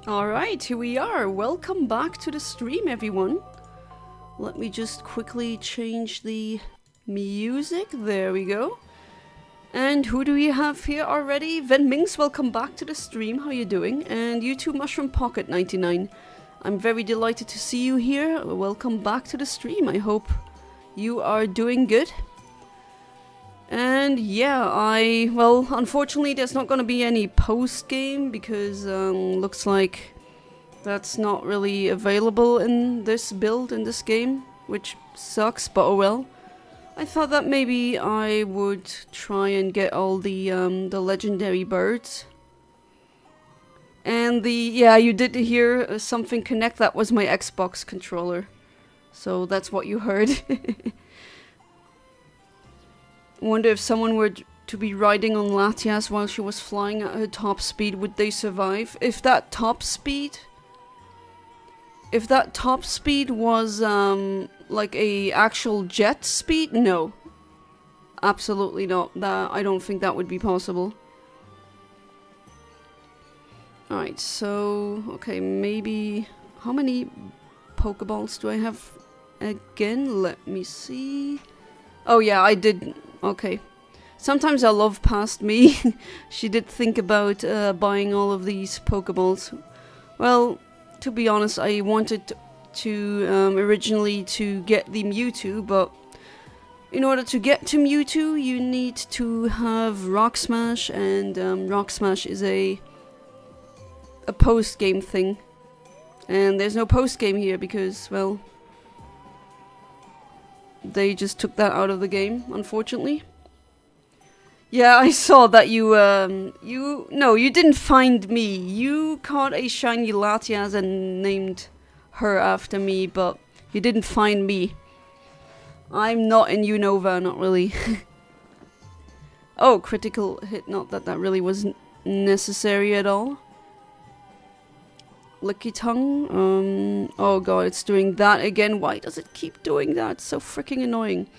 Alright, here we are. Welcome back to the stream, everyone. Let me just quickly change the music. There we go. And who do we have here already? Ven Minx, welcome back to the stream. How you doing? And you too, Mushroom Pocket 99. I'm very delighted to see you here. Welcome back to the stream. I hope you are doing good. And yeah, well, unfortunately there's not gonna be any post-game because looks like that's not really available in this build, in this game, which sucks, but oh well. I thought that maybe I would try and get all the legendary birds. And yeah, you did hear something connect. That was my Xbox controller. So that's what you heard. Wonder if someone were to be riding on Latias while she was flying at her top speed, would they survive? If that top speed was like a actual jet speed, no. Absolutely not. I don't think that would be possible. Alright, so okay, maybe how many Pokeballs do I have again? Let me see. Oh yeah, I did. Okay. Sometimes I love past me. She did think about buying all of these Pokeballs. Well, to be honest, I wanted to originally to get the Mewtwo, but in order to get to Mewtwo, you need to have Rock Smash, and Rock Smash is a post-game thing. And there's no post-game here because, well, they just took that out of the game, unfortunately. Yeah, I saw that no, you didn't find me. You caught a shiny Latias and named her after me, but you didn't find me. I'm not in Unova, not really. Oh, critical hit, not that that really wasn't necessary at all. Licky Tongue, oh god, it's doing that again. Why does it keep doing that? It's so freaking annoying.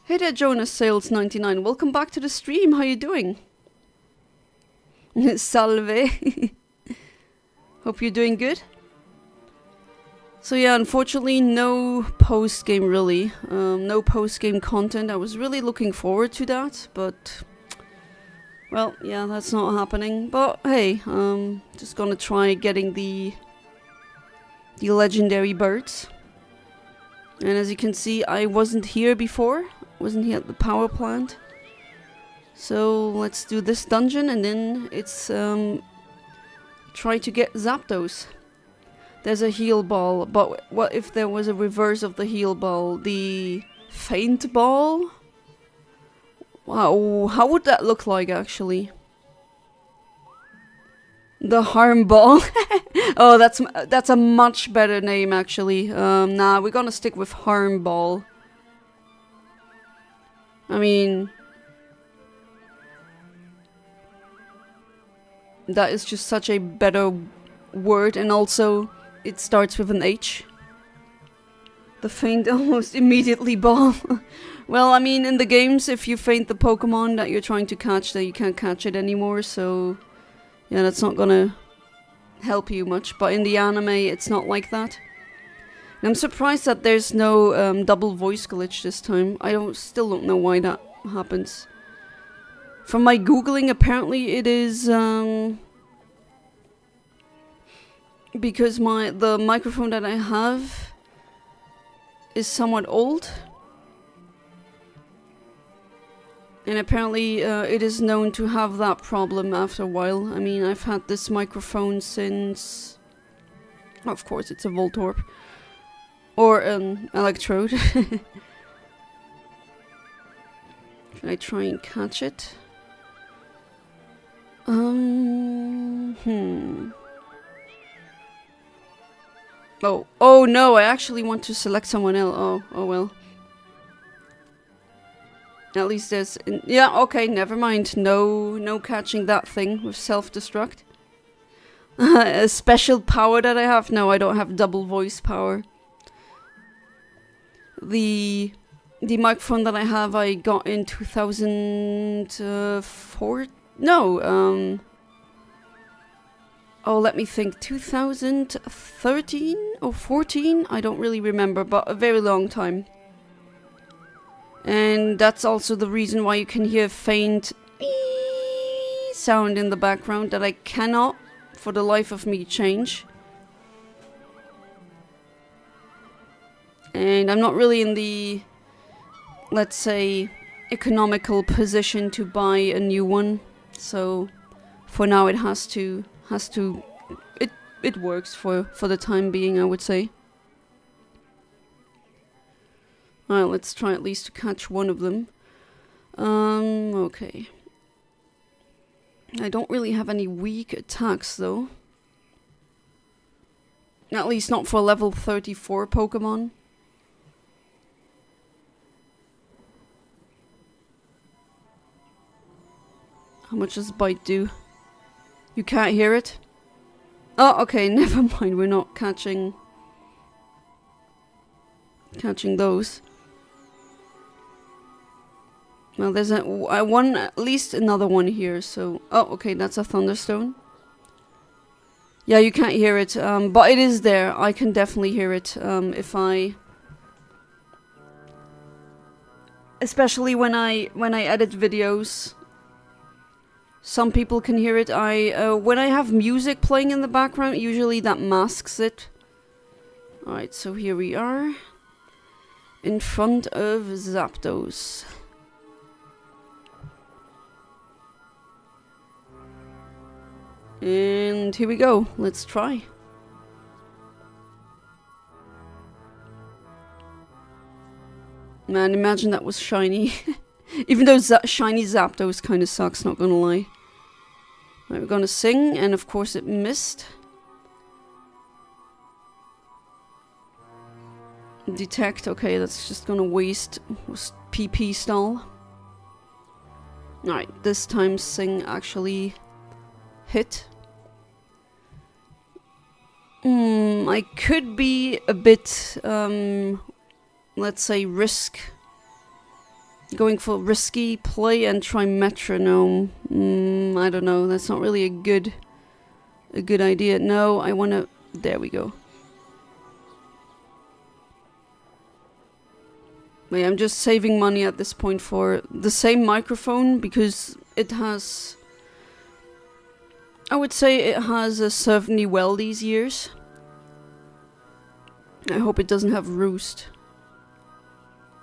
Hey there, Jonas Sales 99. Welcome back to the stream. How you doing? Salve. Hope you're doing good. So yeah, unfortunately, no post-game really. No post-game content. I was really looking forward to that, but well, yeah, that's not happening. But hey, just gonna try getting the legendary birds. And as you can see, I wasn't here before. Wasn't here at the power plant. So let's do this dungeon, and then it's try to get Zapdos. There's a heal ball, but what if there was a reverse of the heal ball? The faint ball? Wow, how would that look like actually? The harm ball. Oh, that's a much better name actually. Nah, we're gonna stick with harm ball. I mean, that is just such a better word, and also it starts with an H. The faint almost immediately ball. Well, I mean, in the games, if you faint the Pokemon that you're trying to catch, then you can't catch it anymore, so yeah, that's not gonna help you much. But in the anime, it's not like that. And I'm surprised that there's no double voice glitch this time. I still don't know why that happens. From my googling, apparently it is because the microphone that I have is somewhat old. And apparently it is known to have that problem after a while. I mean, I've had this microphone since... Oh, of course, it's a Voltorb. Or an Electrode. Should I try and catch it? Oh no, I actually want to select someone else. Oh well. At least there's... yeah, okay, never mind. No catching that thing with self-destruct. A special power that I have? No, I don't have double voice power. The microphone that I have, I got in 2004. No, Oh, let me think. 2013 or 14? I don't really remember, but a very long time. And that's also the reason why you can hear faint sound in the background that I cannot, for the life of me, change. And I'm not really in the, let's say, economical position to buy a new one. So for now it it works for the time being, I would say. Alright, let's try at least to catch one of them. Okay. I don't really have any weak attacks though. At least not for level 34 Pokemon. How much does Bite do? You can't hear it? Oh, okay, never mind. We're not catching those. Well, there's at least another one here. So, oh, okay, that's a Thunderstone. Yeah, you can't hear it, but it is there. I can definitely hear it if I, especially when I edit videos. Some people can hear it. When I have music playing in the background, usually that masks it. Alright, so here we are. In front of Zapdos. And here we go. Let's try. Man, imagine that was shiny. Even though shiny Zapdos kind of sucks, not gonna lie. Right, we're gonna sing, and of course it missed. Detect, okay, that's just gonna waste PP stall. Alright, this time sing actually hit. I could be a bit, let's say, going for risky play and try metronome. I don't know. That's not really a good idea. No, I wanna. There we go. Wait, I'm just saving money at this point for the same microphone because it has. I would say it has served me well these years. I hope it doesn't have roost.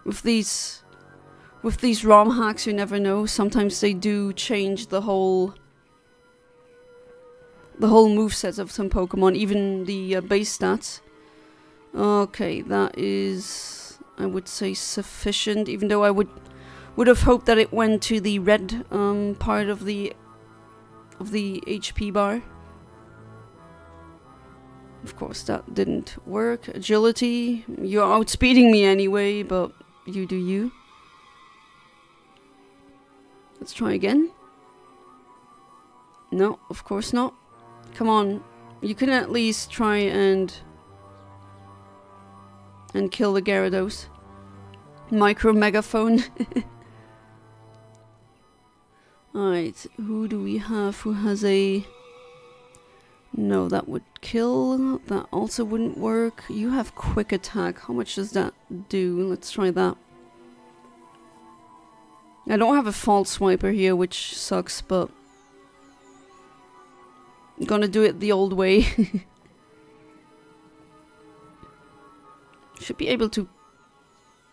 With these ROM hacks, you never know. Sometimes they do change the whole moveset of some Pokemon, even the base stats. Okay, that is, I would say, sufficient. Even though I would have hoped that it went to the red part of the HP bar. Of course, that didn't work. Agility, you're outspeeding me anyway, but you do you. Let's try again. No, of course not. Come on. You can at least try and kill the Gyarados. Micro megaphone. Alright, who do we have who has a... No, that would kill. That also wouldn't work. You have quick attack. How much does that do? Let's try that. I don't have a false swiper here, which sucks, but I'm gonna do it the old way. Should be able to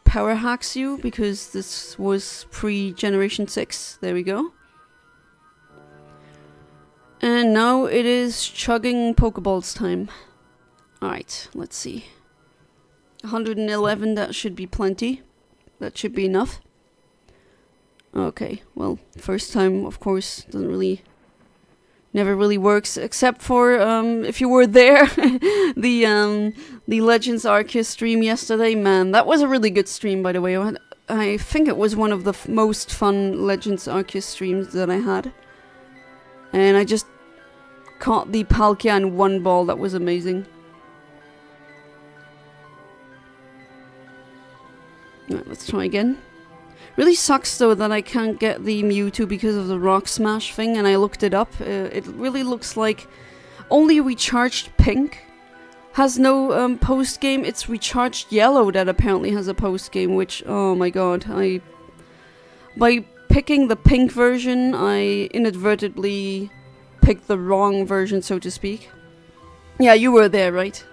power hacks you, because this was pre-Generation 6. There we go. And now it is chugging Pokeballs time. Alright, let's see. 111, that should be plenty. That should be enough. Okay, well, first time, of course, never really works, except for, if you were there, the Legends Arceus stream yesterday. Man, that was a really good stream, by the way. I think it was one of the most fun Legends Arceus streams that I had. And I just caught the Palkia in one ball. That was amazing. Right, let's try again. Really sucks though that I can't get the Mewtwo because of the Rock Smash thing, and I looked it up. It really looks like only Recharged Pink has no post-game. It's Recharged Yellow that apparently has a post-game, which, oh my god, by picking the pink version, I inadvertently picked the wrong version, so to speak. Yeah, you were there, right?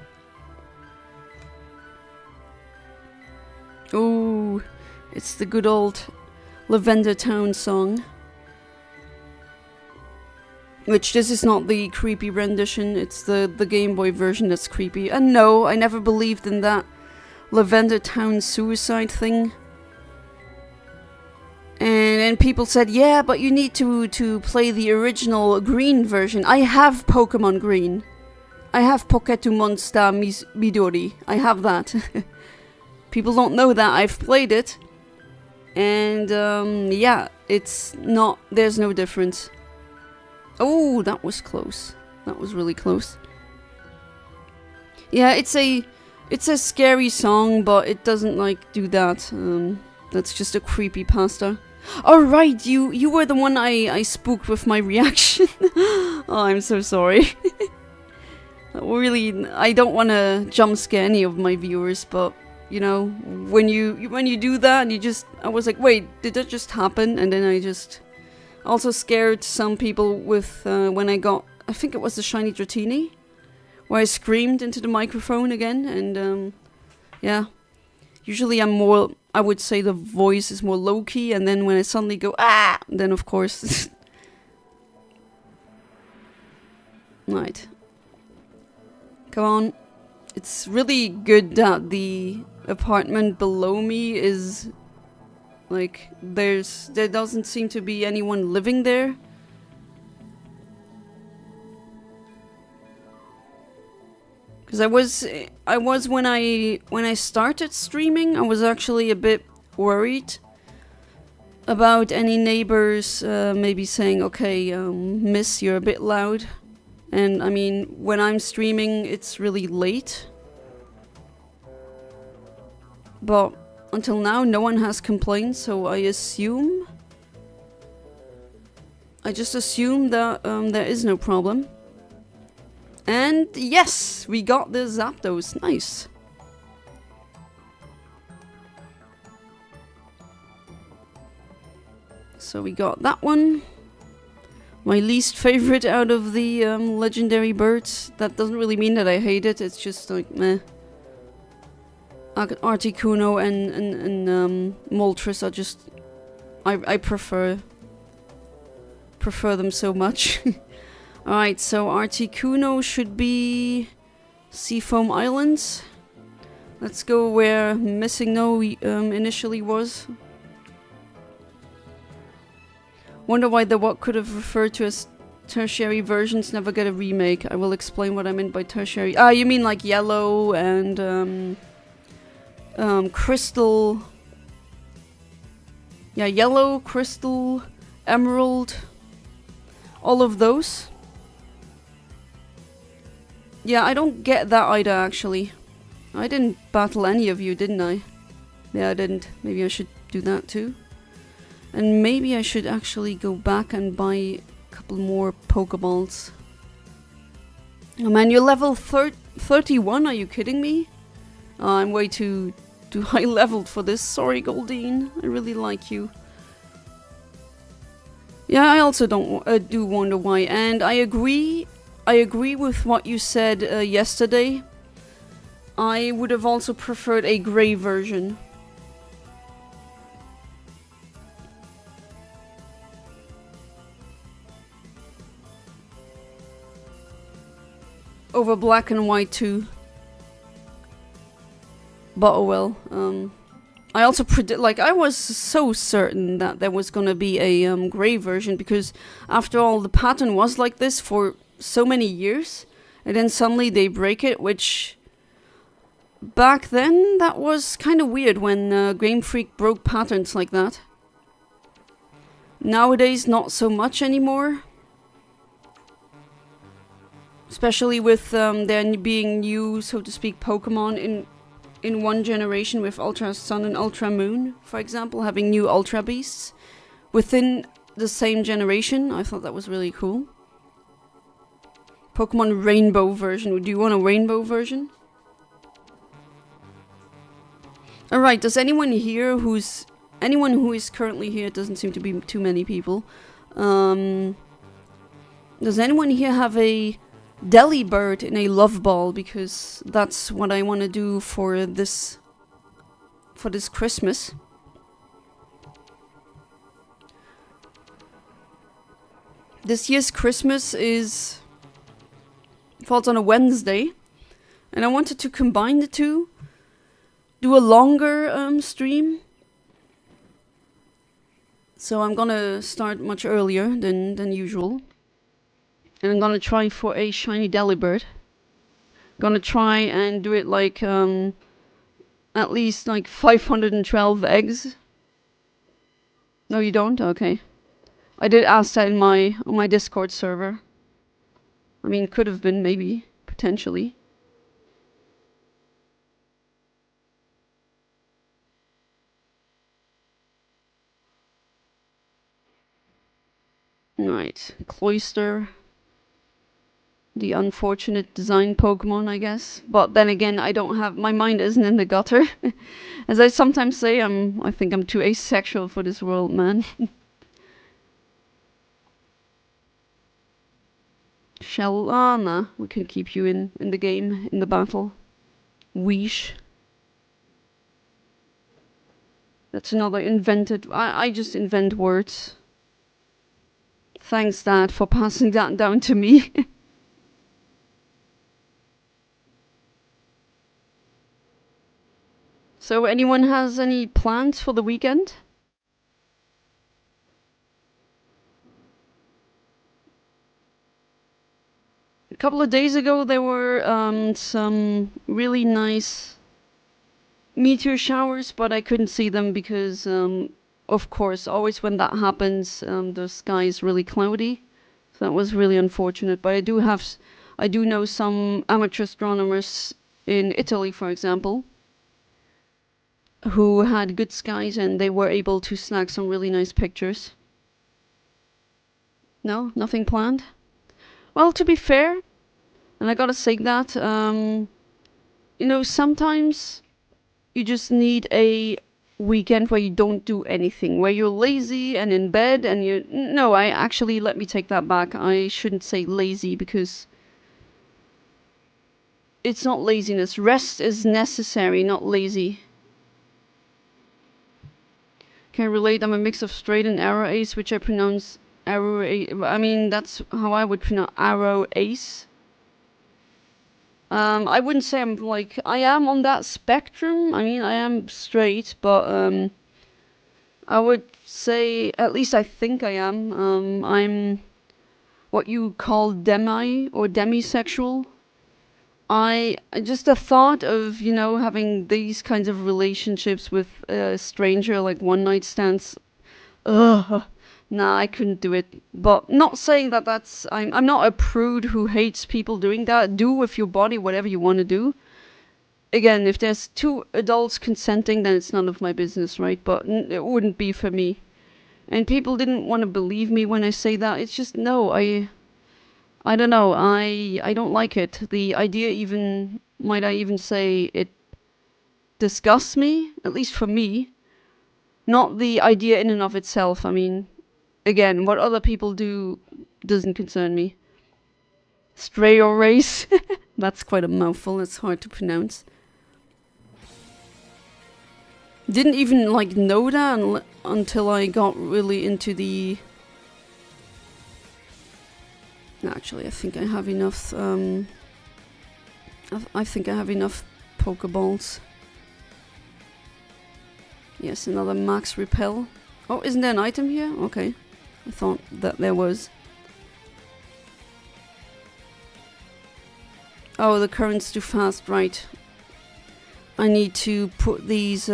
Oh, it's the good old Lavender Town song. Which, this is not the creepy rendition, it's the Game Boy version that's creepy. And no, I never believed in that Lavender Town suicide thing. And people said, yeah, but you need to play the original green version. I have Pokemon Green. I have Pokémon Star Midori. I have that. People don't know that I've played it. And yeah, it's not, there's no difference. Oh, that was close. That was really close. Yeah, it's a scary song, but it doesn't like do that. That's just a creepy pasta. Oh right, you were the one I spooked with my reaction. Oh, I'm so sorry. Really, I don't want to jump scare any of my viewers, but you know, when you do that, and I was like, wait, did that just happen? And then I just also scared some people with when I got, I think it was the shiny Dratini, where I screamed into the microphone again, and yeah. Usually I'm more, I would say the voice is more low-key, and then when I suddenly go, ah, then of course. Right. Come on. It's really good that the apartment below me is, like, there doesn't seem to be anyone living there. Because I was when I started streaming, I was actually a bit worried about any neighbors maybe saying, okay, miss, you're a bit loud. And I mean, when I'm streaming, it's really late. But until now, no one has complained, so I just assume that there is no problem. And yes, we got the Zapdos. Nice. So we got that one. My least favorite out of the legendary birds. That doesn't really mean that I hate it. It's just like meh. Articuno and Moltres are just, I prefer them so much. Alright, so Articuno should be Seafoam Islands. Let's go where Missing No initially was. Wonder why the what could have referred to as tertiary versions never get a remake. I will explain what I meant by tertiary. Ah, you mean like Yellow and Crystal. Yeah, Yellow, Crystal, Emerald. All of those. Yeah, I don't get that either, actually. I didn't battle any of you, didn't I? Yeah, I didn't. Maybe I should do that too. And maybe I should actually go back and buy a couple more Pokeballs. Oh man, you're level 31? Are you kidding me? Oh, I'm way too high leveled for this. Sorry, Goldeen. I really like you. Yeah, I also do wonder why. And I agree with what you said yesterday. I would have also preferred a grey version. Over black and white too. But oh well. I also I was so certain that there was gonna be a grey version, because after all the pattern was like this for so many years, and then suddenly they break it, which back then that was kind of weird when Game Freak broke patterns like that. Nowadays not so much anymore. Especially with there being new, so to speak, Pokemon in one generation, with Ultra Sun and Ultra Moon, for example, having new Ultra Beasts within the same generation. I thought that was really cool. Pokemon Rainbow version. Do you want a Rainbow version? Alright, does anyone here who's... Anyone who is currently here, it doesn't seem to be too many people. Does anyone here have a Delibird in a love ball? Because that's what I want to do for this Christmas. This year's Christmas falls on a Wednesday, and I wanted to combine the two, do a longer stream. So I'm gonna start much earlier than usual. And I'm gonna try for a shiny Delibird. Gonna try and do it like at least like 512 eggs. No, you don't? Okay. I did ask that in on my Discord server. I mean, could have been, maybe, potentially. Right, Cloyster. The unfortunate design Pokemon, I guess. But then again, I don't have... My mind isn't in the gutter. As I sometimes say, I think I'm too asexual for this world, man. Shelana, we can keep you in the game, in the battle. Weesh. That's another invented... I just invent words. Thanks, Dad, for passing that down to me. So, anyone has any plans for the weekend? A couple of days ago, there were some really nice meteor showers, but I couldn't see them because, of course, always when that happens, the sky is really cloudy. So that was really unfortunate. But I do know some amateur astronomers in Italy, for example, who had good skies and they were able to snag some really nice pictures. No, nothing planned. Well, to be fair, and I gotta say that, you know, sometimes you just need a weekend where you don't do anything, where you're lazy and in bed and you... No, let me take that back. I shouldn't say lazy because it's not laziness. Rest is necessary, not lazy. Can relate, I'm a mix of straight and arrow ace, which I pronounce arrow ace. I mean, that's how I would pronounce arrow ace. I wouldn't say I'm like... I am on that spectrum. I mean, I am straight, but I would say, at least I think I am. I'm what you call demi or demisexual. I just the thought of, you know, having these kinds of relationships with a stranger, like one night stands. Ugh. Nah, I couldn't do it. But not saying that that's... I'm not a prude who hates people doing that. Do with your body whatever you want to do. Again, if there's two adults consenting, then it's none of my business, right? But it wouldn't be for me. And people didn't want to believe me when I say that. It's just, no, I don't know. I don't like it. The idea even... Might I even say it disgusts me? At least for me. Not the idea in and of itself. I mean, again, what other people do doesn't concern me. Stray or race? That's quite a mouthful. It's hard to pronounce. Didn't even like know that until I got really into the... Actually, I think I have enough. I think I have enough Pokeballs. Yes, another max repel. Oh, isn't there an item here? Okay, I thought that there was. Oh, the current's too fast. Right. I need to put these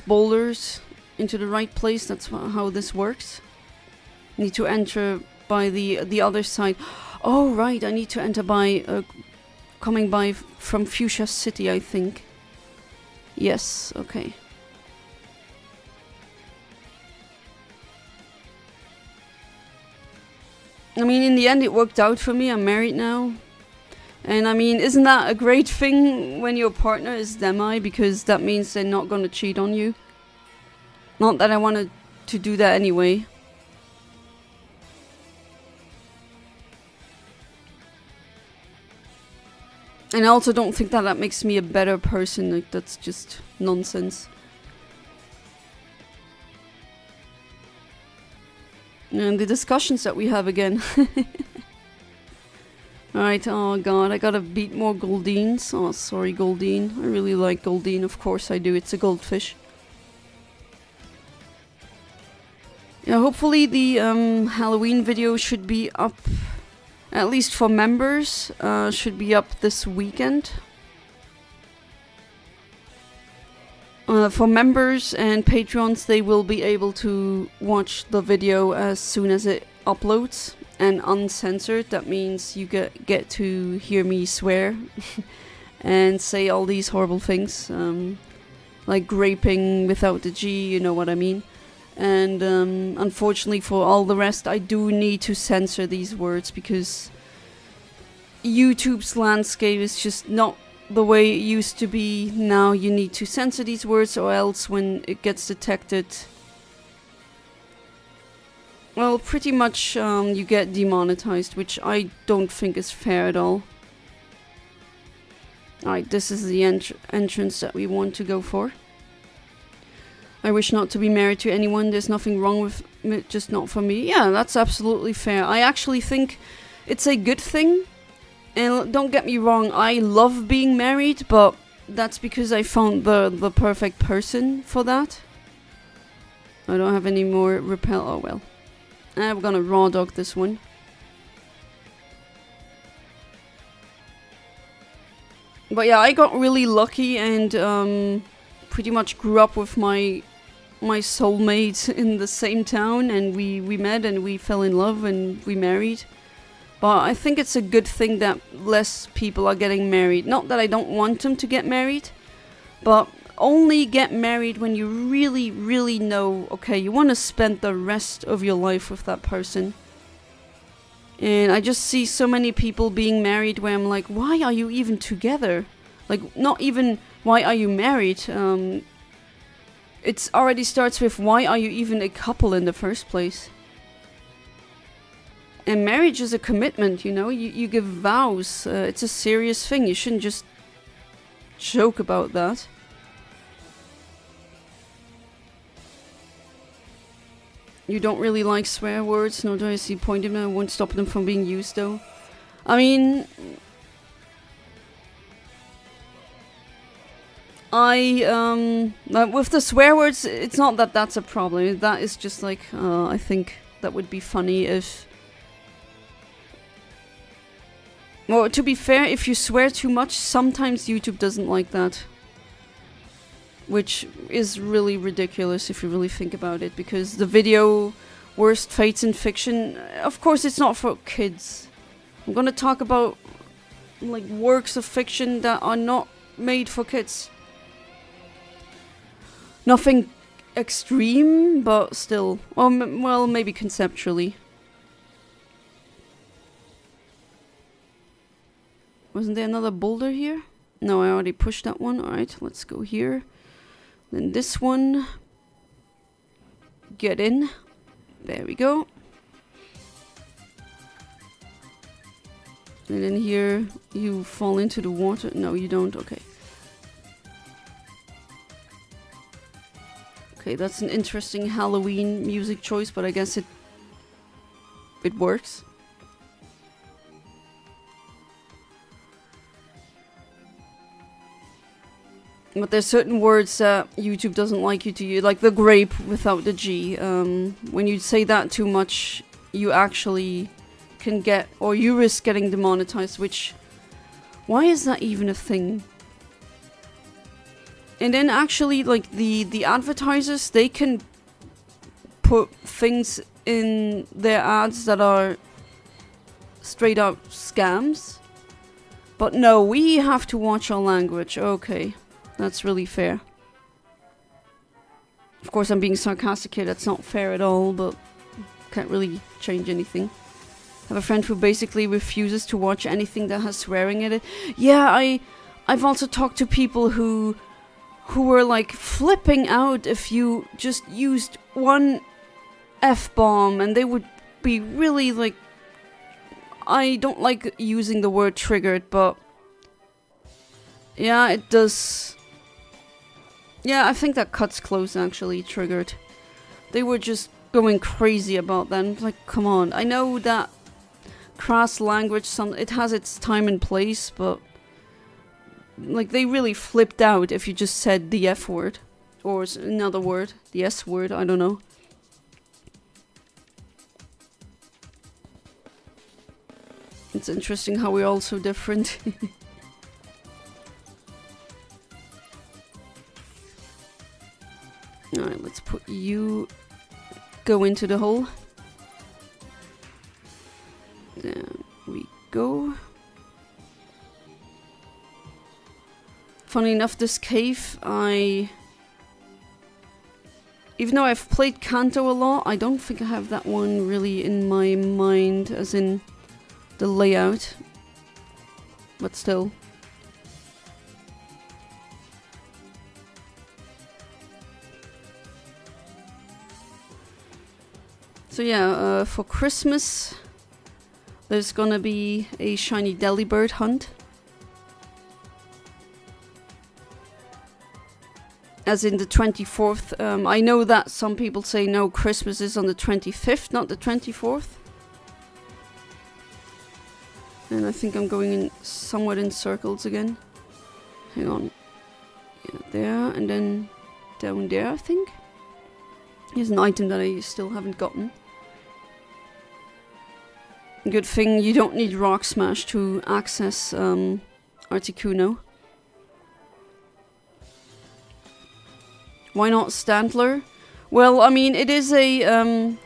boulders into the right place. That's how this works. Need to enter by the other side. Oh, right. I need to enter by coming by from Fuchsia City, I think. Yes. Okay. I mean, in the end, it worked out for me. I'm married now. And I mean, isn't that a great thing when your partner is demi? Because that means they're not gonna cheat on you. Not that I wanted to do that anyway. And I also don't think that makes me a better person. Like, that's just nonsense. And the discussions that we have again. Alright, oh god, I gotta beat more Goldines. Oh, sorry, Goldine. I really like Goldine, of course I do. It's a goldfish. Yeah, hopefully the Halloween video should be up, at least for members, should be up this weekend. For members and Patreons, they will be able to watch the video as soon as it uploads and uncensored. That means you get to hear me swear and say all these horrible things, like graping without the G, you know what I mean. And unfortunately for all the rest, I do need to censor these words because YouTube's landscape is just not the way it used to be. Now you need to censor these words, or else when it gets detected, well, pretty much you get demonetized, which I don't think is fair at all. Alright, this is the entrance that we want to go for. I wish not to be married to anyone. There's nothing wrong with it, just not for me. Yeah, that's absolutely fair. I actually think it's a good thing. And don't get me wrong, I love being married, but that's because I found the perfect person for that. I don't have any more repel. Oh well. I'm gonna raw dog this one. But yeah, I got really lucky and pretty much grew up with my soulmate in the same town, and we met and we fell in love and we married. But I think it's a good thing that less people are getting married. Not that I don't want them to get married, but only get married when you really, really know, okay, you want to spend the rest of your life with that person. And I just see so many people being married where I'm like, why are you even together? Like, not even, why are you married? It already starts with, why are you even a couple in the first place? And marriage is a commitment, you know? You give vows. It's a serious thing. You shouldn't just joke about that. You don't really like swear words, nor do I see point in them. I won't stop them from being used, though. I mean, with the swear words, it's not that that's a problem. That is just like, I think that would be funny if... Well, to be fair, if you swear too much, sometimes YouTube doesn't like that. Which is really ridiculous if you really think about it, because the video Worst Fates in Fiction, of course it's not for kids. I'm gonna talk about like works of fiction that are not made for kids. Nothing extreme, but still. Well, maybe conceptually. Wasn't there another boulder here? No, I already pushed that one. Alright, let's go here. Then this one. Get in. There we go. And then here you fall into the water. No, you don't. Okay. Okay, that's an interesting Halloween music choice, but I guess it works. But there's certain words that YouTube doesn't like you to use, like the grape without the G. When you say that too much, you actually can get, or you risk getting demonetized, which, why is that even a thing? And then actually, like, the advertisers, they can put things in their ads that are straight up scams. But no, we have to watch our language. Okay. That's really fair. Of course, I'm being sarcastic here. That's not fair at all, but can't really change anything. have a friend who basically refuses to watch anything that has swearing in it. Yeah, I've also talked to people who were like flipping out if you just used one F-bomb, and they would be really like, I don't like using the word triggered, but yeah, it does. Yeah, I think that cuts close actually, triggered. They were just going crazy about that. Like, come on. I know that crass language, it has its time and place, but like, they really flipped out if you just said the F word. Or another word. The S word, I don't know. It's interesting how we're all so different. Alright, let's put you... Go into the hole. There we go. Funny enough, this cave, even though I've played Kanto a lot, I don't think I have that one really in my mind, as in the layout. But still. So yeah, for Christmas, there's gonna be a shiny Delibird hunt. As in the 24th. I know that some people say no, Christmas is on the 25th, not the 24th. And I think I'm going in somewhat in circles again. Hang on. Yeah, there, and then down there, I think. Here's an item that I still haven't gotten. Good thing you don't need Rock Smash to access Articuno. Why not Stantler? Well, I mean, it is a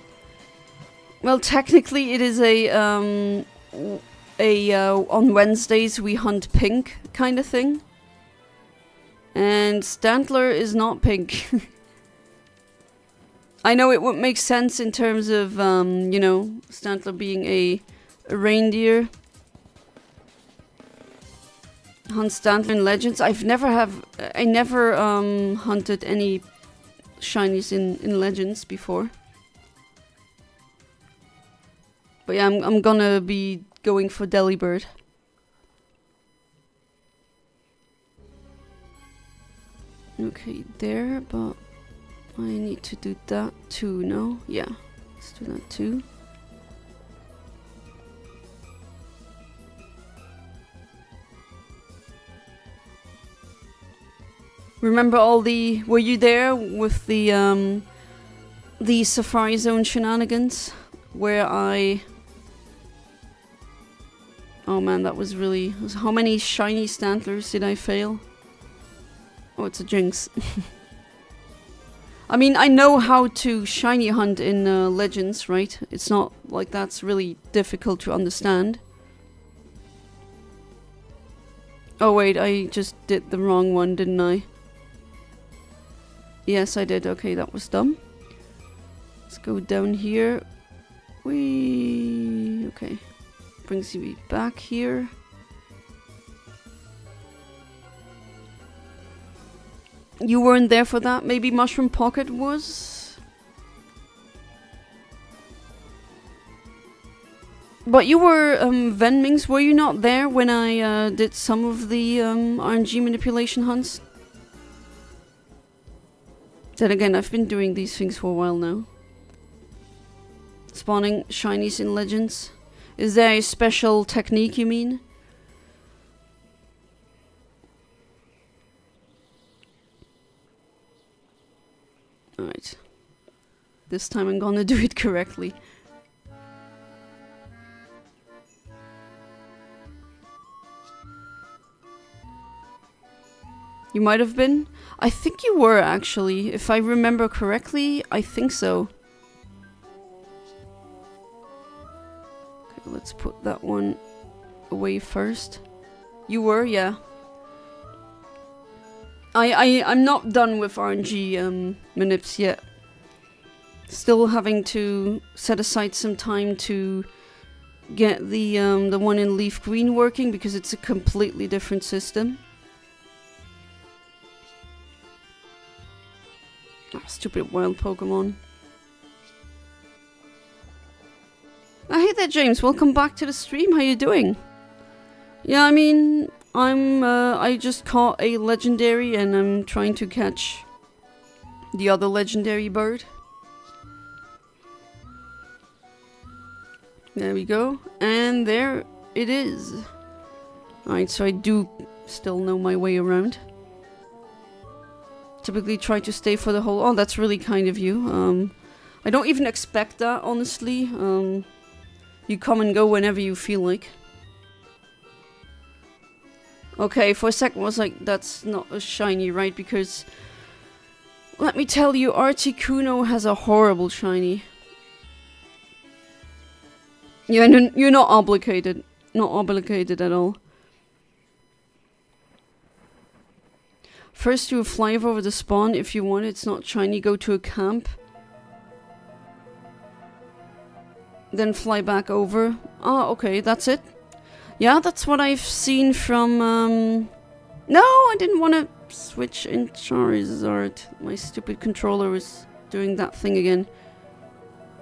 well, technically it is a on Wednesdays we hunt pink kind of thing. And Stantler is not pink. I know it would make sense in terms of, you know, Stantler being a reindeer. Hunt Stantler in Legends. I never hunted any shinies in Legends before. But yeah, I'm gonna be going for Delibird. Okay, there, but I need to do that too, no? Yeah, let's do that too. Remember all the... Were you there with the Safari Zone shenanigans? Where I... Oh man, that was really... How many shiny Stantlers did I fail? Oh, it's a jinx. I mean, I know how to shiny hunt in Legends, right? It's not like that's really difficult to understand. Oh wait, I just did the wrong one, didn't I? Yes, I did. Okay, that was dumb. Let's go down here. Whee! Okay. Brings me back here. You weren't there for that? Maybe Mushroom Pocket was? But you were, Venmings, were you not there when I did some of the RNG manipulation hunts? Then again, I've been doing these things for a while now. Spawning shinies in Legends. Is there a special technique, you mean? Alright. This time I'm gonna do it correctly. You might have been? I think you were, actually. If I remember correctly, I think so. Okay, let's put that one away first. You were, yeah. I'm not done with RNG manips yet. Still having to set aside some time to get the one in leaf green working, because it's a completely different system. Oh, stupid wild Pokemon. Oh, hey there, James. Welcome back to the stream. How you doing? Yeah, I mean, I just caught a legendary and I'm trying to catch the other legendary bird. There we go. And there it is. Alright, so I do still know my way around. Typically try to stay for the whole... Oh, that's really kind of you. I don't even expect that, honestly. You come and go whenever you feel like. Okay, for a second I was like, that's not a shiny, right? Because, let me tell you, Articuno has a horrible shiny. Yeah, you're not obligated. Not obligated at all. First you fly over the spawn if you want. It's not shiny. Go to a camp. Then fly back over. Oh, okay, that's it. Yeah, that's what I've seen from... No, I didn't want to switch in Charizard. My stupid controller was doing that thing again.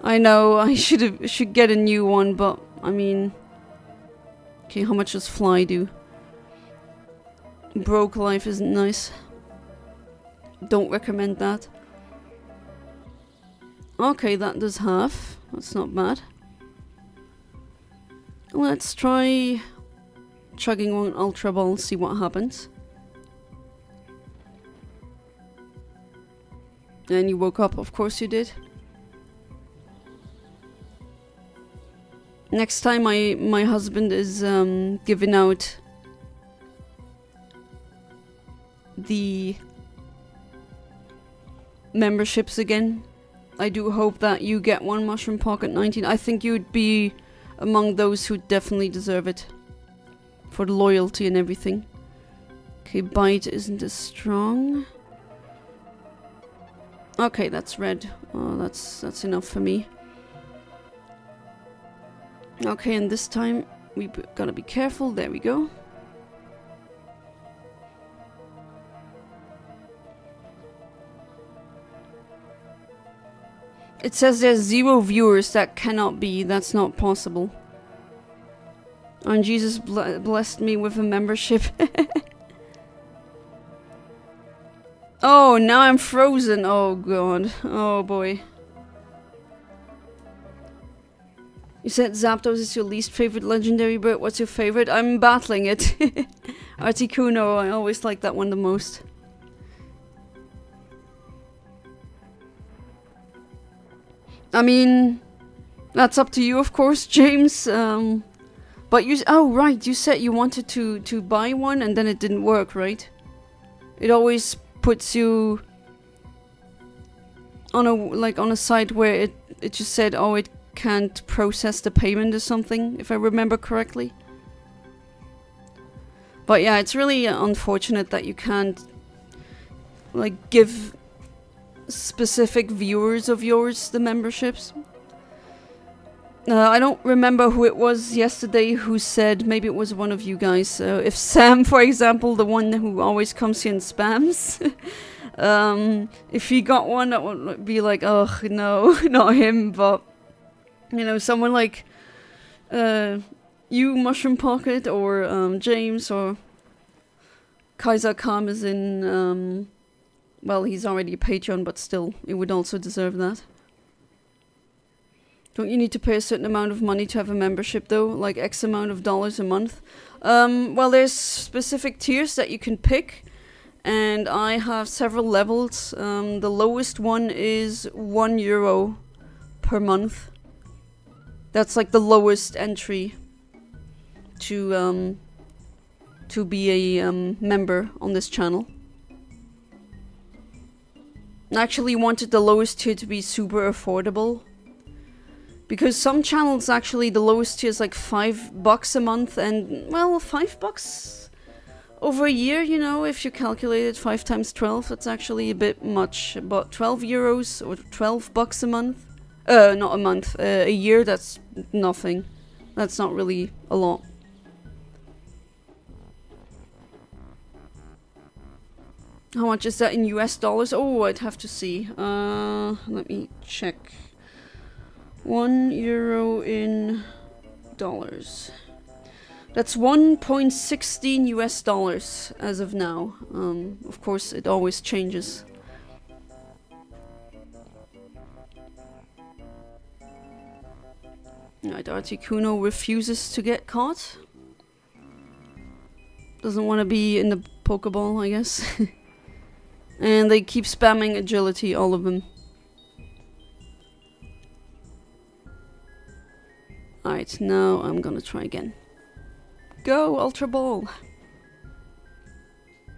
I know, I should get a new one, but, I mean... Okay, how much does Fly do? Broke Life isn't nice. Don't recommend that. Okay, that does half. That's not bad. Let's try chugging one Ultra Ball and see what happens. And you woke up, of course you did. Next time my husband is giving out the memberships again, I do hope that you get one, Mushroom Pocket 19. I think you'd be among those who definitely deserve it. For the loyalty and everything. Okay, Bite isn't as strong. Okay, that's red. Oh, that's enough for me. Okay, and this time we gotta be careful. There we go. It says there's 0 viewers. That cannot be. That's not possible. And Jesus blessed me with a membership. Oh, now I'm frozen. Oh god. Oh boy. You said Zapdos is your least favorite legendary bird. What's your favorite? I'm battling it. Articuno, I always like that one the most. I mean, that's up to you, of course, James. But you... Oh, right, you said you wanted to buy one and then it didn't work, right? It always puts you on a site where it just said, oh, it can't process the payment or something, if I remember correctly. But yeah, it's really unfortunate that you can't like give specific viewers of yours the memberships. I don't remember who it was yesterday who said, maybe it was one of you guys, if Sam, for example, the one who always comes here and spams, if he got one, that would be like, oh no, not him, but you know, someone like you, Mushroom Pocket, or James, or Kaiser Karmazin. Well, he's already a Patreon, but still, it would also deserve that. Don't you need to pay a certain amount of money to have a membership, though? Like X amount of dollars a month? Well, there's specific tiers that you can pick, and I have several levels. The lowest one is €1 per month. That's like the lowest entry to be a member on this channel. I actually wanted the lowest tier to be super affordable, because some channels actually the lowest tier is like $5 a month, and well, $5 over a year, you know, if you calculate it 5 times 12, that's actually a bit much. But €12 or $12 a month, not a month, a year, that's nothing. That's not really a lot. How much is that in US dollars? Oh, I'd have to see. Let me check. €1 in dollars. That's 1.16 US dollars as of now. Of course, it always changes. Right, Articuno refuses to get caught. Doesn't want to be in the Pokeball, I guess. And they keep spamming agility, all of them. Alright, now I'm gonna try again. Go, Ultra Ball!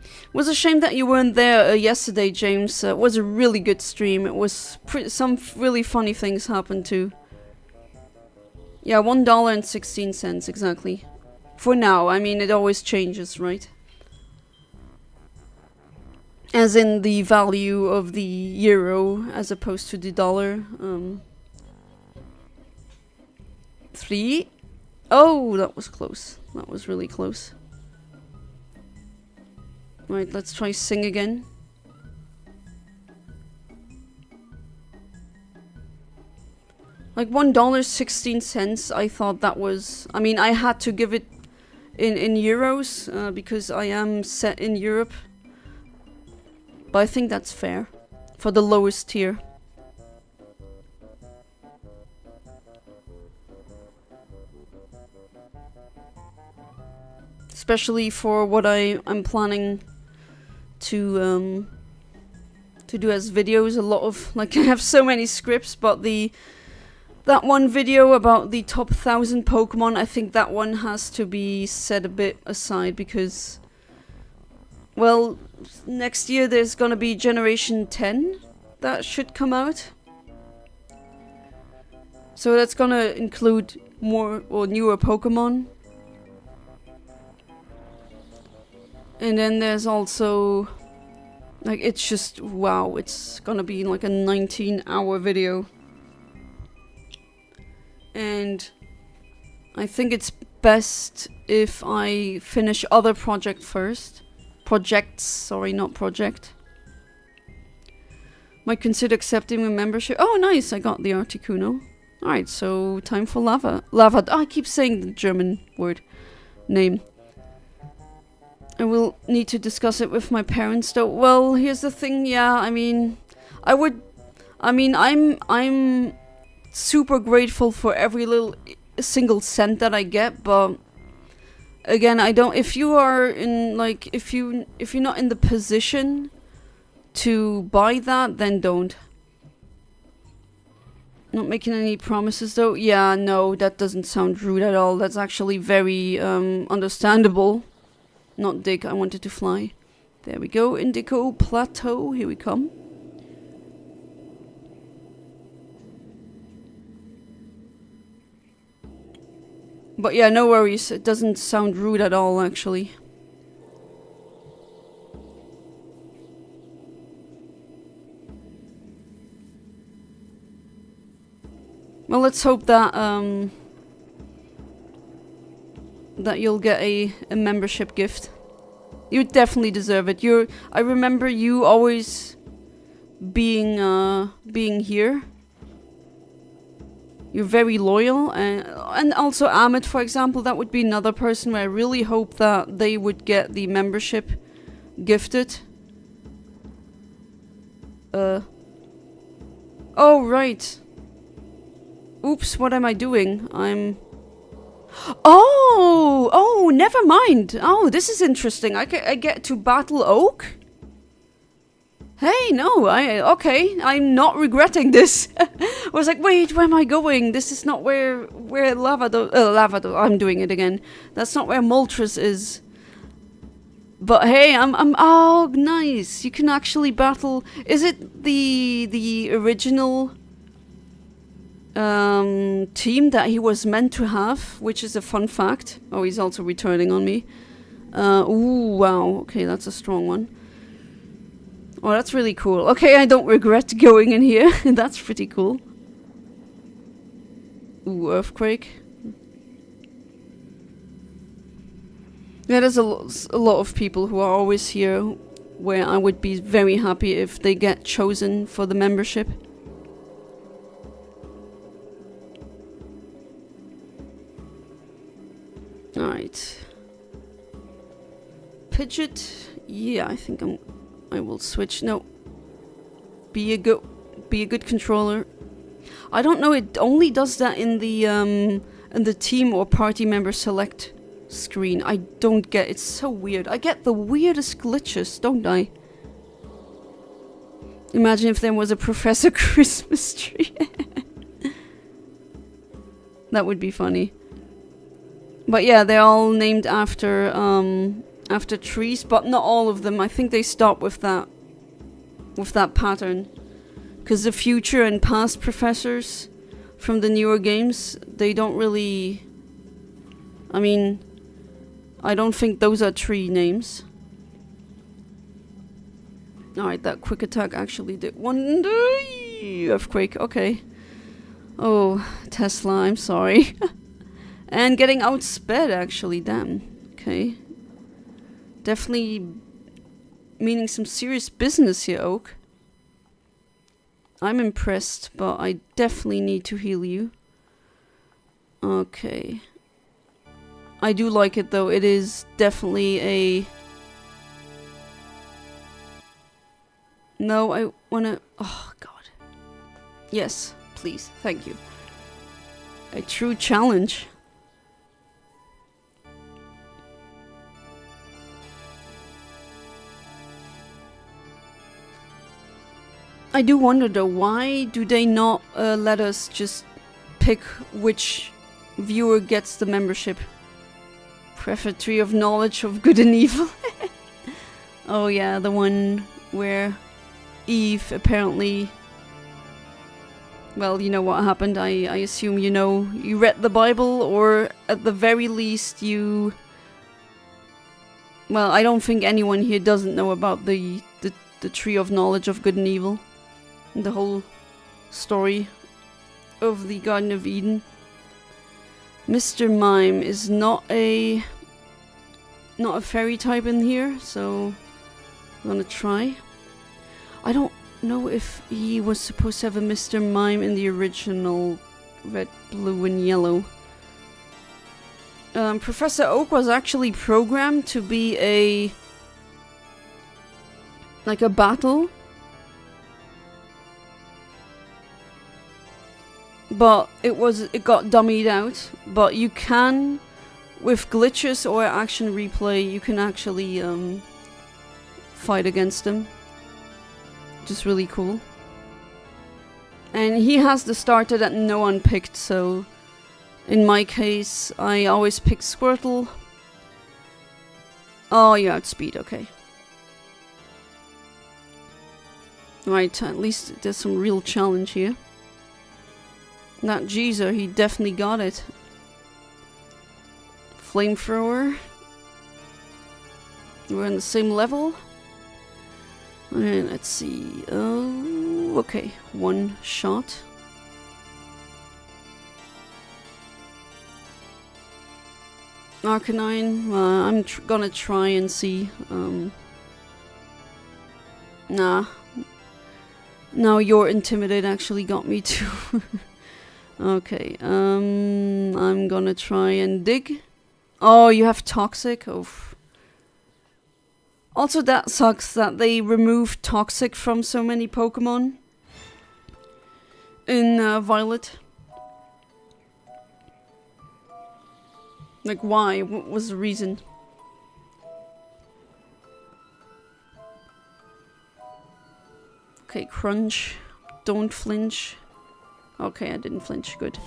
It was a shame that you weren't there yesterday, James. It was a really good stream. It was some really funny things happened too. Yeah, $1.16 exactly. For now, I mean, it always changes, right? As in the value of the euro as opposed to the dollar. 3. Oh, that was close. That was really close. Right, let's try sing again. Like $1.16, I thought that was... I mean, I had to give it in euros because I am set in Europe. But I think that's fair for the lowest tier. Especially for what I'm planning to do as videos. A lot of, like, I have so many scripts, but that one video about the top 1,000 Pokemon, I think that one has to be set a bit aside because, well, next year there's gonna be Generation 10 that should come out. So that's gonna include more or newer Pokemon. And then there's also, like, it's just, wow, it's gonna be like a 19-hour video. And I think it's best if I finish other projects first. Projects, sorry, not project. Might consider accepting a membership. Oh, nice, I got the Articuno. Alright, so time for Lava. Lava, I keep saying the German word name. I will need to discuss it with my parents though. Well, here's the thing, yeah, I mean, I'm super grateful for every little single cent that I get, but again, I don't, if you are in, like, if you're not in the position to buy that, then don't. Not making any promises though. Yeah, no, that doesn't sound rude at all. That's actually very understandable. Not dig, I wanted to fly. There we go, Indigo Plateau, here we come. But yeah, no worries, it doesn't sound rude at all, actually. Well, let's hope that that you'll get a membership gift. You definitely deserve it. I remember you always being here. You're very loyal, and also Ahmed, for example, that would be another person where I really hope that they would get the membership gifted. Oh, right. Oops, what am I doing? Oh, never mind. Oh, this is interesting. I get to battle Oak? Hey, no, okay, I'm not regretting this. I was like, wait, where am I going? This is not where Lavado, I'm doing it again. That's not where Moltres is. But hey, oh, nice. You can actually battle, is it the original team that he was meant to have, which is a fun fact. Oh, he's also returning on me. Ooh, wow, okay, that's a strong one. Oh, that's really cool. Okay, I don't regret going in here. That's pretty cool. Ooh, Earthquake. Yeah, there's a lot of people who are always here where I would be very happy if they get chosen for the membership. Alright. Pidgeot. Yeah, I think I will switch. No. Be a good controller. I don't know, it only does that in the team or party member select screen. I don't get, it's so weird. I get the weirdest glitches, don't I? Imagine if there was a Professor Christmas tree. That would be funny. But yeah, they're all named after after trees, but not all of them. I think they stop with that pattern. Because the future and past professors from the newer games, they don't really... I mean, I don't think those are tree names. Alright, that quick attack actually did wonder. Earthquake, okay. Oh, Tesla, I'm sorry. And getting outsped, actually, damn. Okay. Definitely meaning some serious business here, Oak. I'm impressed, but I definitely need to heal you. Okay. I do like it, though. It is definitely a... No, I wanna... Oh, God. Yes, please. Thank you. A true challenge. I do wonder though, why do they not let us just pick which viewer gets the membership? Prefatory of knowledge of good and evil. Oh yeah, the one where Eve apparently... Well, you know what happened. I assume you know. You read the Bible, or at the very least you... Well, I don't think anyone here doesn't know about the tree of knowledge of good and evil. The whole story of the Garden of Eden. Mr. Mime is not a fairy type in here, so I'm gonna try. I don't know if he was supposed to have a Mr. Mime in the original Red, Blue, and Yellow. Professor Oak was actually programmed to be like a battle. But it got dummied out. But you can, with glitches or action replay, you can actually fight against them. Just really cool. And he has the starter that no one picked, so in my case, I always pick Squirtle. Oh, you outspeed, okay. Right, at least there's some real challenge here. That Jeezer, he definitely got it. Flamethrower. We're on the same level. And let's see. Oh, okay. One shot. Arcanine. I'm gonna try and see. Nah. Now your Intimidate actually got me too. Okay, I'm gonna try and dig. Oh, you have Toxic? Oof. Also, that sucks that they removed Toxic from so many Pokemon in Violet. Like, why? What was the reason? Okay, Crunch. Don't flinch. Okay, I didn't flinch. Good.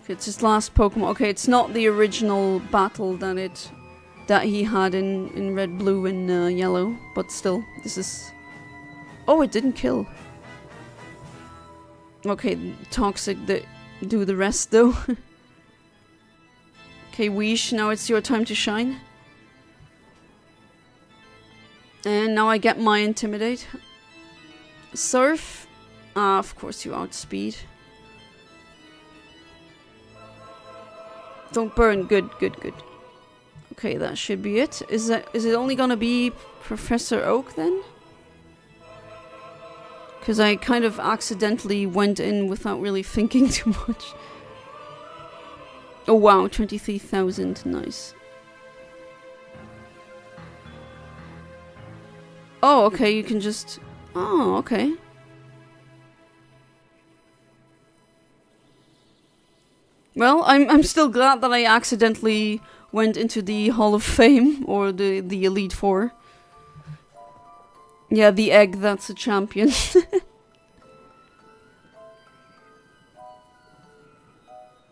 Okay, it's his last Pokemon. Okay, it's not the original battle that he had in Red, Blue, and Yellow, but still, this is... Oh, it didn't kill. Okay, Toxic do the rest though. Okay, Weesh, now it's your time to shine. And now I get my Intimidate. Surf. Of course you outspeed. Don't burn. Good, good, good. Okay, that should be it. Is it only gonna be Professor Oak then? Because I kind of accidentally went in without really thinking too much. Oh wow, 23,000. Nice. Oh, okay, you can just... Oh, okay. Well, I'm still glad that I accidentally went into the Hall of Fame, or the Elite Four. Yeah, the egg that's a champion.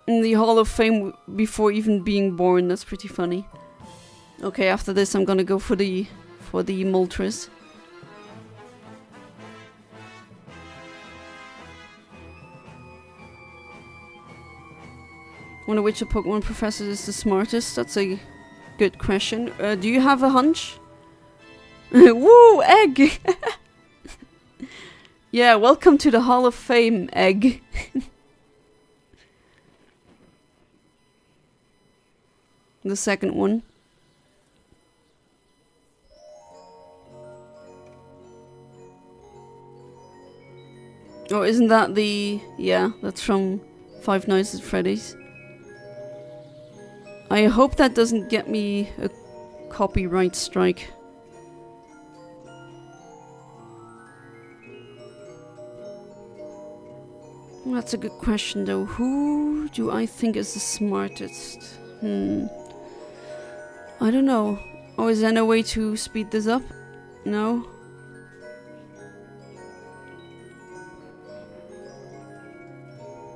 In the Hall of Fame before even being born, that's pretty funny. Okay, after this I'm gonna go for the Moltres. Wonder which of Pokemon professor is the smartest? That's a good question. Do you have a hunch? Woo! Egg! Yeah, welcome to the Hall of Fame, Egg. The second one. Oh, isn't that the... Yeah, that's from Five Nights at Freddy's. I hope that doesn't get me a copyright strike. That's a good question though. Who do I think is the smartest? I don't know. Oh, is there no way to speed this up? No?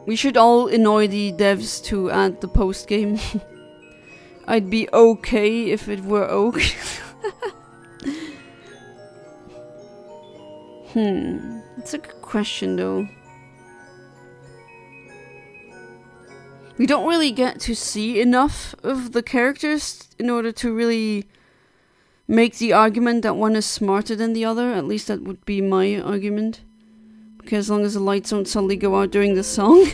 We should all annoy the devs to add the post-game. I'd be okay if it were Oak. That's a good question though. We don't really get to see enough of the characters in order to really make the argument that one is smarter than the other. At least that would be my argument. Okay, as long as the lights don't suddenly go out during the song.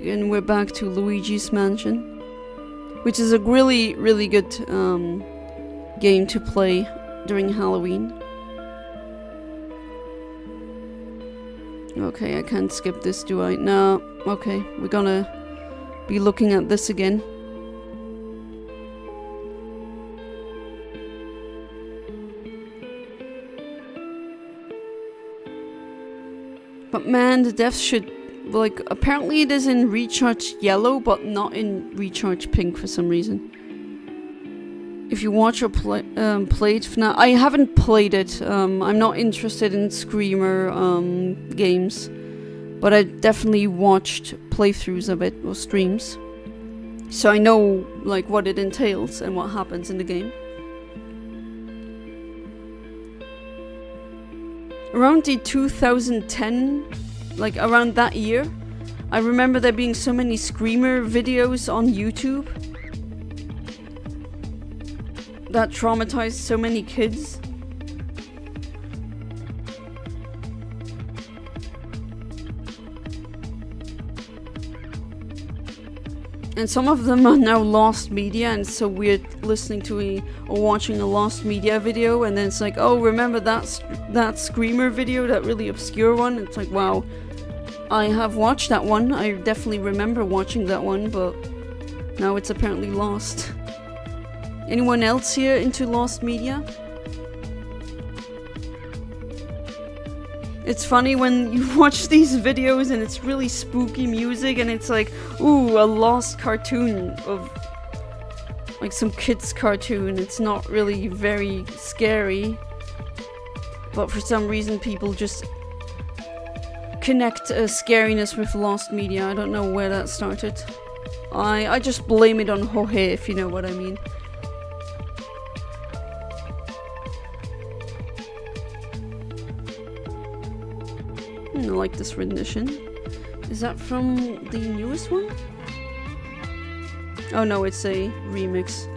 And we're back to Luigi's Mansion, which is a really, really good game to play during Halloween. Okay, I can't skip this, do I? No. Okay, we're gonna be looking at this again. But man, the devs should... Like, apparently it is in Recharge Yellow, but not in Recharge Pink for some reason. If you watch or play it FNAF... I haven't played it. I'm not interested in Screamer games. But I definitely watched playthroughs of it, or streams. So I know, like, what it entails and what happens in the game. Around the 2010... Like, around that year, I remember there being so many Screamer videos on YouTube that traumatized so many kids. And some of them are now lost media, and it's so weird listening to or watching a lost media video, and then it's like, oh, remember that Screamer video, that really obscure one? It's like, wow, I have watched that one. I definitely remember watching that one, but now it's apparently lost. Anyone else here into lost media? It's funny when you watch these videos and it's really spooky music and it's like, ooh, a lost cartoon of like some kid's cartoon. It's not really very scary, but for some reason people just connect scariness with lost media. I don't know where that started. I just blame it on Hohe, if you know what I mean. I like this rendition. Is that from the newest one? Oh no, it's a remix.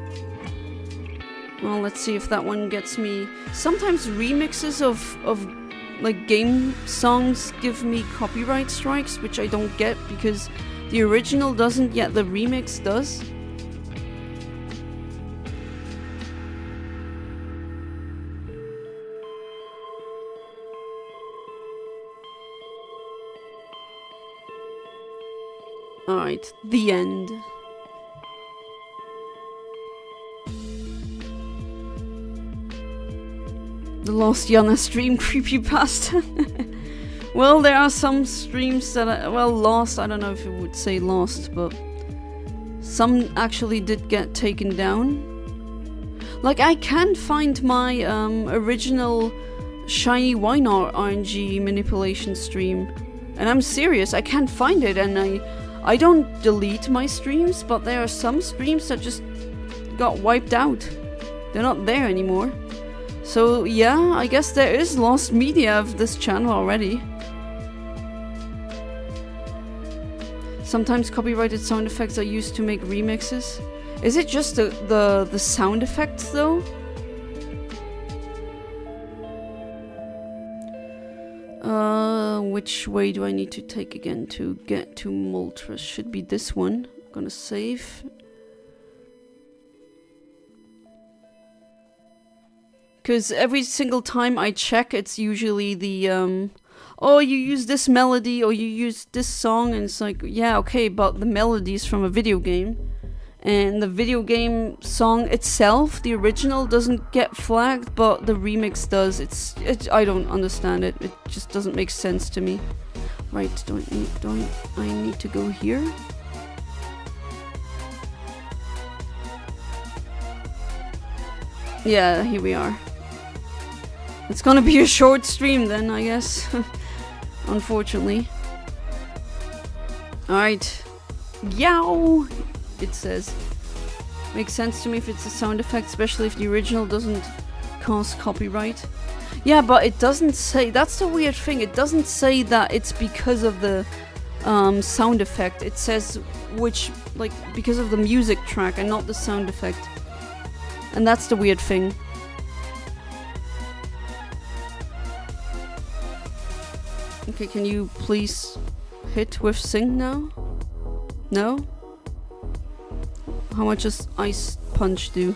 Well, let's see if that one gets me. Sometimes remixes of like game songs give me copyright strikes, which I don't get because the original doesn't, yet the remix does. Alright, the end. The Lost Yana stream creepypasta. Well, there are some streams that are, well, lost. I don't know if you would say lost, but some actually did get taken down. Like, I can't find my original Shiny Wynar RNG manipulation stream. And I'm serious, I can't find it, and I don't delete my streams, but there are some streams that just got wiped out. They're not there anymore. So yeah, I guess there is lost media of this channel already. Sometimes copyrighted sound effects are used to make remixes. Is it just the sound effects though? Which way do I need to take again to get to Moltres? Should be this one. I'm gonna save. Because every single time I check, it's usually the, oh, you use this melody, or you use this song, and it's like, yeah, okay, but the melody is from a video game. And the video game song itself, the original, doesn't get flagged, but the remix does. I don't understand it. It just doesn't make sense to me. Right, I need to go here? Yeah, here we are. It's gonna be a short stream then, I guess. Unfortunately. Alright. Yow! It says. Makes sense to me if it's a sound effect, especially if the original doesn't cause copyright. Yeah, but it doesn't say... That's the weird thing. It doesn't say that it's because of the sound effect. It says which... Like, because of the music track and not the sound effect. And that's the weird thing. Okay, can you please hit with Sing now? No? How much does Ice Punch do?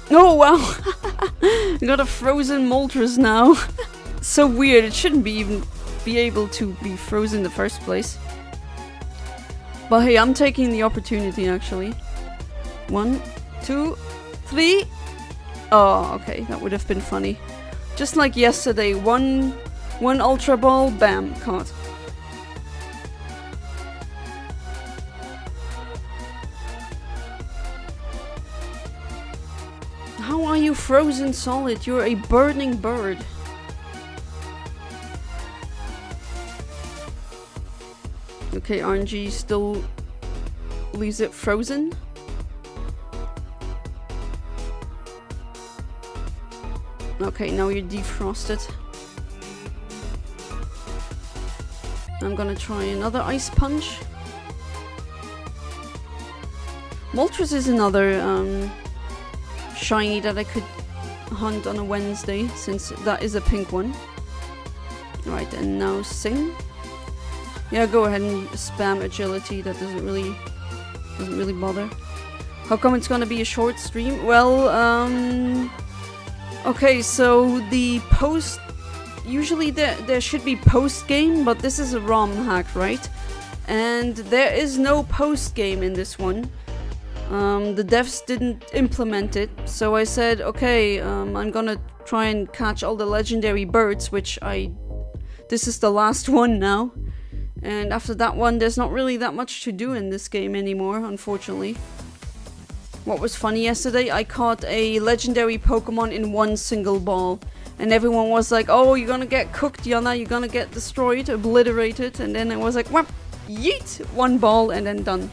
Oh wow! I got a frozen Moltres now. So weird, it shouldn't be able to be frozen in the first place. But hey, I'm taking the opportunity actually. 1, 2, 3. Oh, okay, that would have been funny. Just like yesterday, one Ultra Ball, bam, caught. How are you frozen solid? You're a burning bird. Okay, RNG still leaves it frozen. Okay, now you're defrosted. I'm gonna try another Ice Punch. Moltres is another shiny that I could hunt on a Wednesday, since that is a pink one. Alright, and now Sing. Yeah, go ahead and spam agility. That doesn't really bother. How come it's gonna be a short stream? Well, okay, so the post... Usually there should be post-game, but this is a ROMhack, right? And there is no post-game in this one. The devs didn't implement it, so I said, okay, I'm gonna try and catch all the legendary birds, which this is the last one now. And after that one, there's not really that much to do in this game anymore, unfortunately. What was funny yesterday, I caught a legendary Pokemon in one single ball. And everyone was like, oh, you're gonna get cooked, Yana, you're gonna get destroyed, obliterated. And then I was like, whap, yeet, one ball and then done.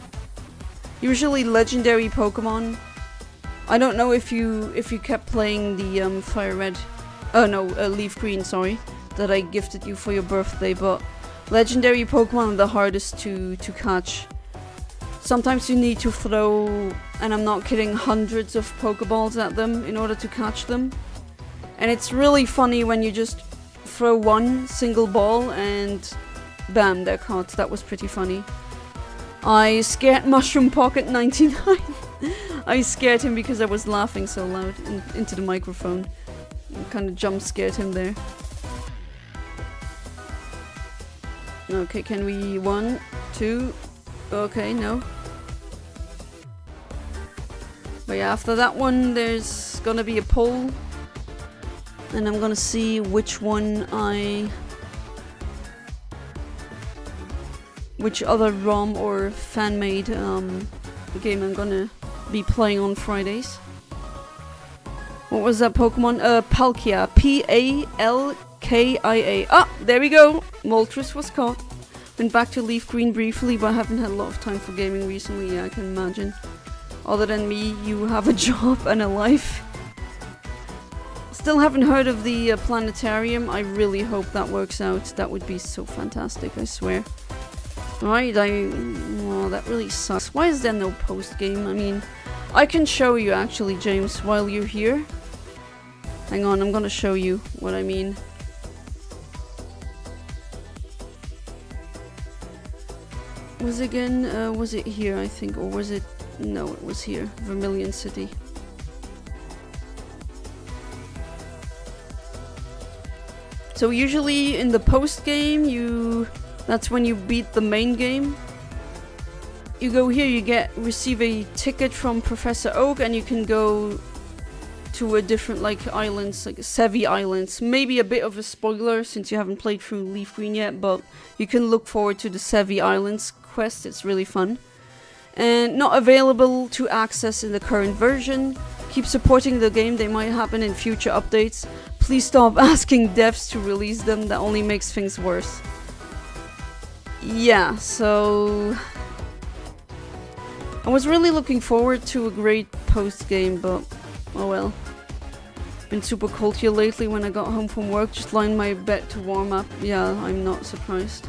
Usually legendary Pokemon. I don't know if you kept playing the Fire Red Oh no, Leaf Green, sorry, that I gifted you for your birthday, but legendary Pokemon are the hardest to catch. Sometimes you need to throw, and I'm not kidding, hundreds of Pokeballs at them in order to catch them. And it's really funny when you just throw one single ball and bam, they're caught. That was pretty funny. I scared Mushroom Pocket 99. I scared him because I was laughing so loud into the microphone. Kind of jump scared him there. Okay, can we... 1, 2... Okay, no. But yeah, after that one, there's gonna be a poll. And I'm gonna see which one which other ROM or fan-made game I'm gonna be playing on Fridays. What was that Pokemon? Palkia. P-A-L-K-I-A. Ah, there we go. Moltres was caught. Went back to Leaf Green briefly, but I haven't had a lot of time for gaming recently. Yeah, I can imagine. Other than me, you have a job and a life. Still haven't heard of the planetarium. I really hope that works out. That would be so fantastic, I swear. Right, oh, that really sucks. Why is there no post-game? I mean, I can show you actually, James, while you're here. Hang on, I'm gonna show you what I mean. Was it here, I think, or was it... No, it was here. Vermilion City. So usually in the post-game, that's when you beat the main game. You go here, receive a ticket from Professor Oak, and you can go to a different, like, islands, like Sevi Islands. Maybe a bit of a spoiler since you haven't played through Leaf Green yet, but you can look forward to the Sevi Islands quest. It's really fun. And not available to access in the current version. Keep supporting the game, they might happen in future updates. Please stop asking devs to release them, that only makes things worse. Yeah, so... I was really looking forward to a great post-game, but oh well. Been super cold here lately. When I got home from work, just lying in my bed to warm up. Yeah, I'm not surprised.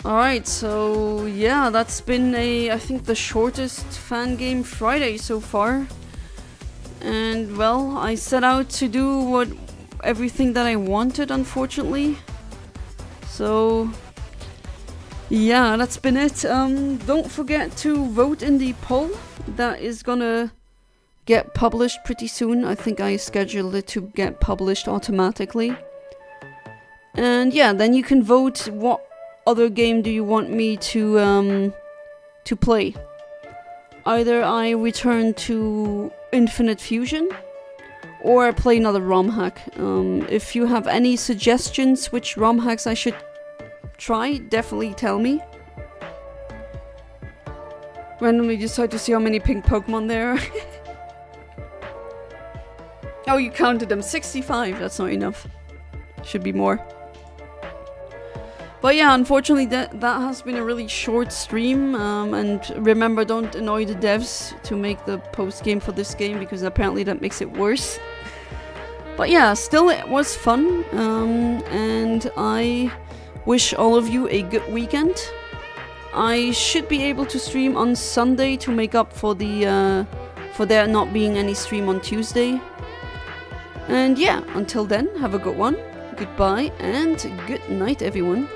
Alright, so yeah, that's been I think the shortest Fangame Friday so far. And well, I set out to do everything that I wanted, unfortunately. So yeah, that's been it. Don't forget to vote in the poll. That is gonna get published pretty soon. I think I scheduled it to get published automatically. And yeah, then you can vote what other game do you want me to play. Either I return to Infinite Fusion or I play another ROMhack. If you have any suggestions which ROMhacks I should try, definitely tell me. Randomly decide to see how many pink Pokemon there are. Oh, you counted them. 65. That's not enough. Should be more. But yeah, unfortunately that has been a really short stream. And remember, don't annoy the devs to make the post-game for this game, because apparently that makes it worse. But yeah, still it was fun. And I wish all of you a good weekend. I should be able to stream on Sunday to make up for there not being any stream on Tuesday. And yeah, until then, have a good one. Goodbye and good night, everyone.